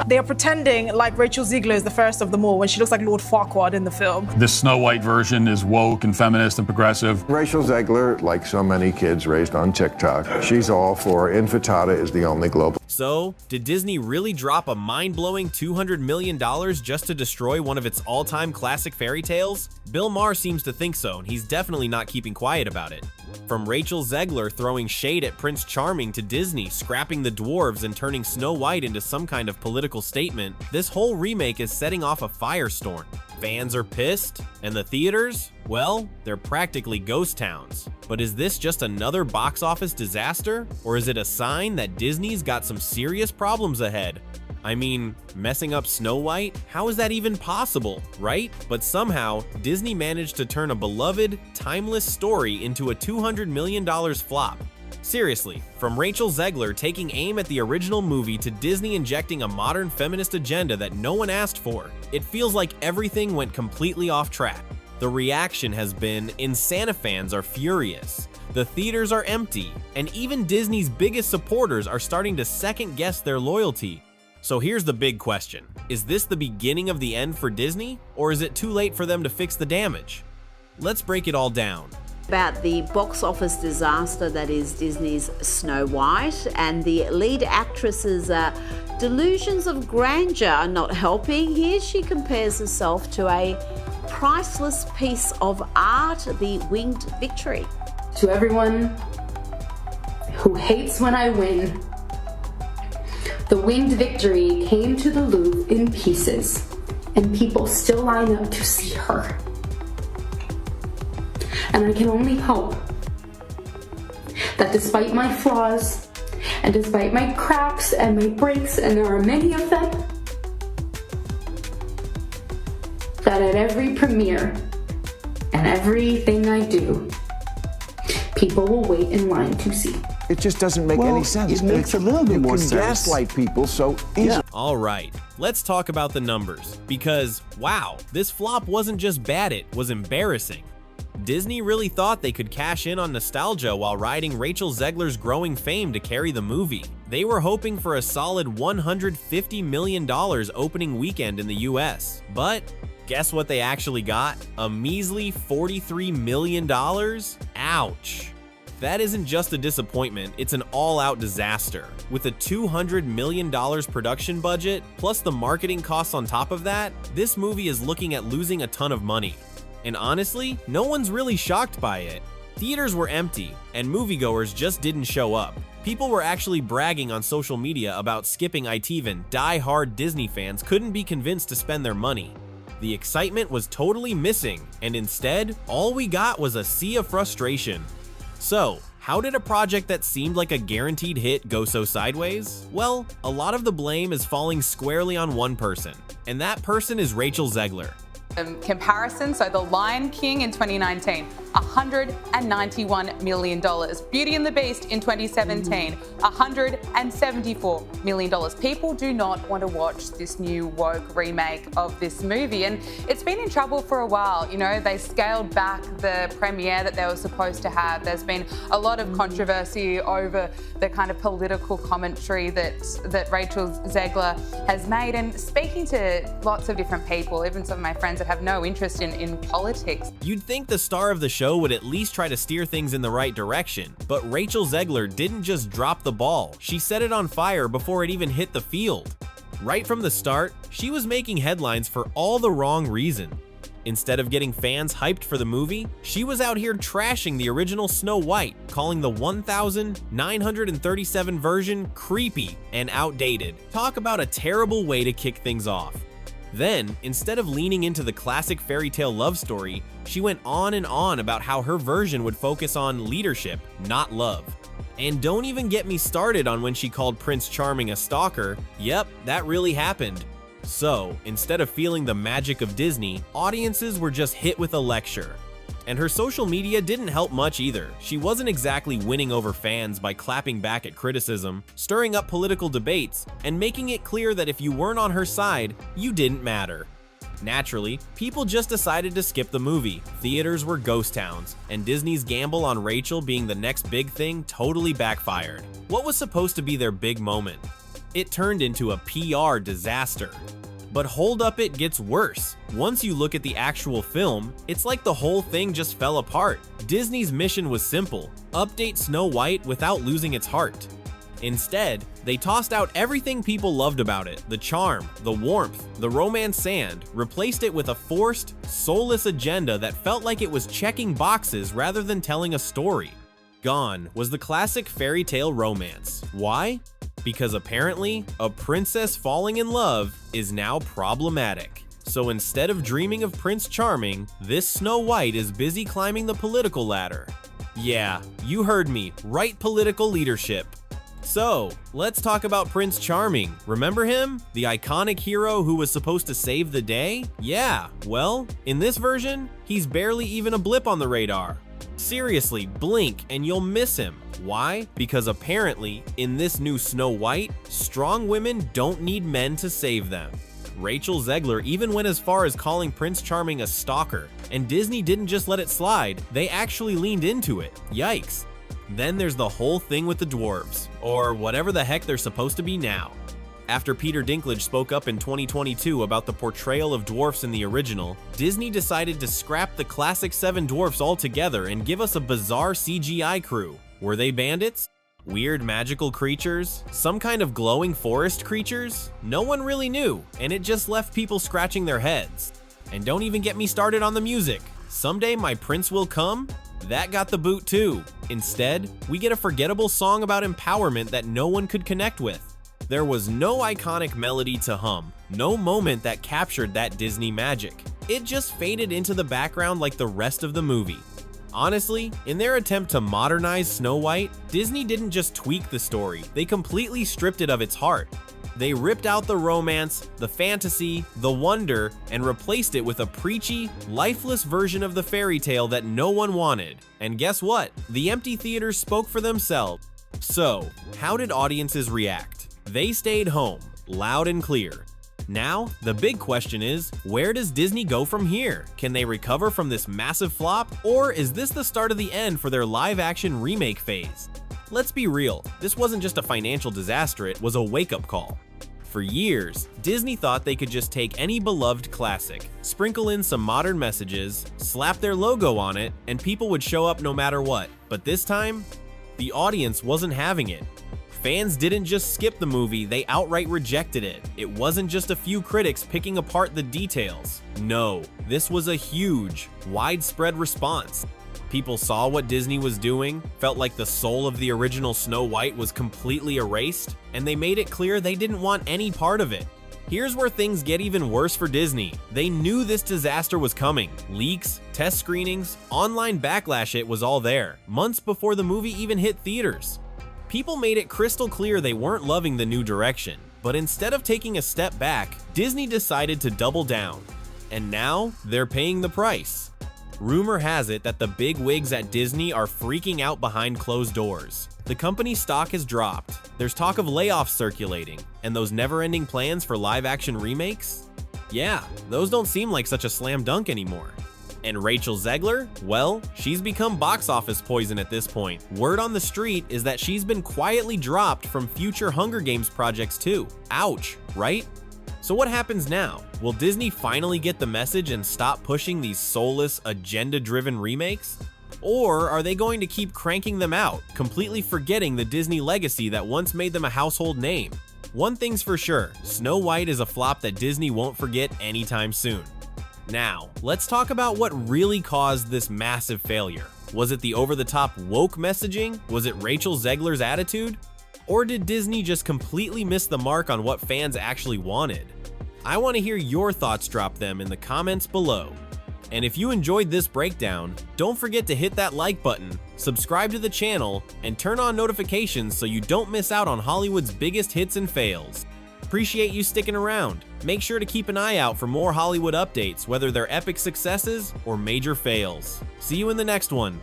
They are pretending like Rachel Zegler is the first of them all when she looks like Lord Farquaad in the film. This Snow White version is woke and feminist and progressive. Rachel Zegler, like so many kids raised on TikTok, she's all for infantata is the only global. So, did Disney really drop a mind-blowing $200 million just to destroy one of its all-time classic fairy tales? Bill Maher seems to think so, and he's definitely not keeping quiet about it. From Rachel Zegler throwing shade at Prince Charming to Disney scrapping the dwarves and turning Snow White into some kind of political statement, this whole remake is setting off a firestorm. Fans are pissed, and the theaters? Well, they're practically ghost towns. But is this just another box office disaster? Or is it a sign that Disney's got some serious problems ahead? I mean, messing up Snow White? How is that even possible, right? But somehow, Disney managed to turn a beloved, timeless story into a $200 million flop. Seriously, from Rachel Zegler taking aim at the original movie to Disney injecting a modern feminist agenda that no one asked for, it feels like everything went completely off track. The reaction has been, Insana fans are furious, the theaters are empty, and even Disney's biggest supporters are starting to second-guess their loyalty. So here's the big question. Is this the beginning of the end for Disney, or is it too late for them to fix the damage? Let's break it all down. About the box office disaster that is Disney's Snow White, and the lead actress's delusions of grandeur are not helping. Here she compares herself to a priceless piece of art, the Winged Victory. To everyone who hates when I win, the Winged Victory came to the Louvre in pieces, and people still line up to see her. And I can only hope that despite my flaws, and despite my cracks and my breaks, and there are many of them, that at every premiere and everything I do, people will wait in line to see. It just doesn't make any sense. It makes a little bit more sense. You can gaslight people so easily. Yeah. All right, let's talk about the numbers, because wow, this flop wasn't just bad, it was embarrassing. Disney really thought they could cash in on nostalgia while riding Rachel Zegler's growing fame to carry the movie. They were hoping for a solid $150 million opening weekend in the US. But guess what they actually got? A measly $43 million? Ouch. That isn't just a disappointment, it's an all-out disaster. With a $200 million production budget, plus the marketing costs on top of that, this movie is looking at losing a ton of money. And honestly, no one's really shocked by it. Theaters were empty, and moviegoers just didn't show up. People were actually bragging on social media about skipping it even die-hard Disney fans couldn't be convinced to spend their money. The excitement was totally missing, and instead, all we got was a sea of frustration. So, how did a project that seemed like a guaranteed hit go so sideways? Well, a lot of the blame is falling squarely on one person, and that person is Rachel Zegler. Comparison, so The Lion King in 2019, $191 million. Beauty and the Beast in 2017, $174 million. People do not want to watch this new woke remake of this movie, and it's been in trouble for a while. You know, they scaled back the premiere that they were supposed to have. There's been a lot of controversy over the kind of political commentary that Rachel Zegler has made, and speaking to lots of different people, even some of my friends that have no interest in politics. You'd think the star of the show would at least try to steer things in the right direction, but Rachel Zegler didn't just drop the ball, she set it on fire before it even hit the field. Right from the start, she was making headlines for all the wrong reasons. Instead of getting fans hyped for the movie, she was out here trashing the original Snow White, calling the 1937 version creepy and outdated. Talk about a terrible way to kick things off. Then, instead of leaning into the classic fairy tale love story, she went on and on about how her version would focus on leadership, not love. And don't even get me started on when she called Prince Charming a stalker. Yep, that really happened. So, instead of feeling the magic of Disney, audiences were just hit with a lecture. And her social media didn't help much either. She wasn't exactly winning over fans by clapping back at criticism, stirring up political debates, and making it clear that if you weren't on her side, you didn't matter. Naturally, people just decided to skip the movie. Theaters were ghost towns, and Disney's gamble on Rachel being the next big thing totally backfired. What was supposed to be their big moment? it turned into a PR disaster. But hold up, it gets worse. Once you look at the actual film, it's like the whole thing just fell apart. Disney's mission was simple: update Snow White without losing its heart. Instead, they tossed out everything people loved about it: the charm, the warmth, the romance sand, replaced it with a forced, soulless agenda that felt like it was checking boxes rather than telling a story. Gone was the classic fairy tale romance. Why? Because apparently, a princess falling in love is now problematic. So instead of dreaming of Prince Charming, this Snow White is busy climbing the political ladder. Yeah, you heard me, right, political leadership. So, let's talk about Prince Charming. Remember him? The iconic hero who was supposed to save the day? Yeah, well, in this version, he's barely even a blip on the radar. Seriously, blink and you'll miss him. Why? Because apparently, in this new Snow White, strong women don't need men to save them. Rachel Zegler even went as far as calling Prince Charming a stalker, and Disney didn't just let it slide, they actually leaned into it. Yikes. Then there's the whole thing with the dwarves, or whatever the heck they're supposed to be now. After Peter Dinklage spoke up in 2022 about the portrayal of dwarfs in the original, Disney decided to scrap the classic 7 dwarfs altogether and give us a bizarre CGI crew. Were they bandits? Weird magical creatures? Some kind of glowing forest creatures? No one really knew, and it just left people scratching their heads. And don't even get me started on the music. Someday My Prince Will Come? That got the boot too. Instead, we get a forgettable song about empowerment that no one could connect with. There was no iconic melody to hum, no moment that captured that Disney magic. It just faded into the background like the rest of the movie. Honestly, in their attempt to modernize Snow White, Disney didn't just tweak the story, they completely stripped it of its heart. They ripped out the romance, the fantasy, the wonder, and replaced it with a preachy, lifeless version of the fairy tale that no one wanted. And guess what? The empty theaters spoke for themselves. So, how did audiences react? They stayed home, loud and clear. Now, the big question is, where does Disney go from here? Can they recover from this massive flop, or is this the start of the end for their live-action remake phase? Let's be real, this wasn't just a financial disaster, it was a wake-up call. For years, Disney thought they could just take any beloved classic, sprinkle in some modern messages, slap their logo on it, and people would show up no matter what. But this time, the audience wasn't having it. Fans didn't just skip the movie, they outright rejected it. It wasn't just a few critics picking apart the details. No, this was a huge, widespread response. People saw what Disney was doing, felt like the soul of the original Snow White was completely erased, and they made it clear they didn't want any part of it. Here's where things get even worse for Disney. They knew this disaster was coming. Leaks, test screenings, online backlash, it was all there, months before the movie even hit theaters. People made it crystal clear they weren't loving the new direction, but instead of taking a step back, Disney decided to double down. And now, they're paying the price. Rumor has it that the big wigs at Disney are freaking out behind closed doors. The company's stock has dropped, there's talk of layoffs circulating, and those never-ending plans for live-action remakes? Yeah, those don't seem like such a slam dunk anymore. And Rachel Zegler? Well, she's become box office poison at this point. Word on the street is that she's been quietly dropped from future Hunger Games projects too. Ouch, right? So what happens now? Will Disney finally get the message and stop pushing these soulless, agenda-driven remakes? Or are they going to keep cranking them out, completely forgetting the Disney legacy that once made them a household name? One thing's for sure, Snow White is a flop that Disney won't forget anytime soon. Now, let's talk about what really caused this massive failure. Was it the over-the-top woke messaging? Was it Rachel Zegler's attitude? Or did Disney just completely miss the mark on what fans actually wanted? I want to hear your thoughts, drop them in the comments below. And if you enjoyed this breakdown, don't forget to hit that like button, subscribe to the channel, and turn on notifications so you don't miss out on Hollywood's biggest hits and fails. Appreciate you sticking around. Make sure to keep an eye out for more Hollywood updates, whether they're epic successes or major fails. See you in the next one.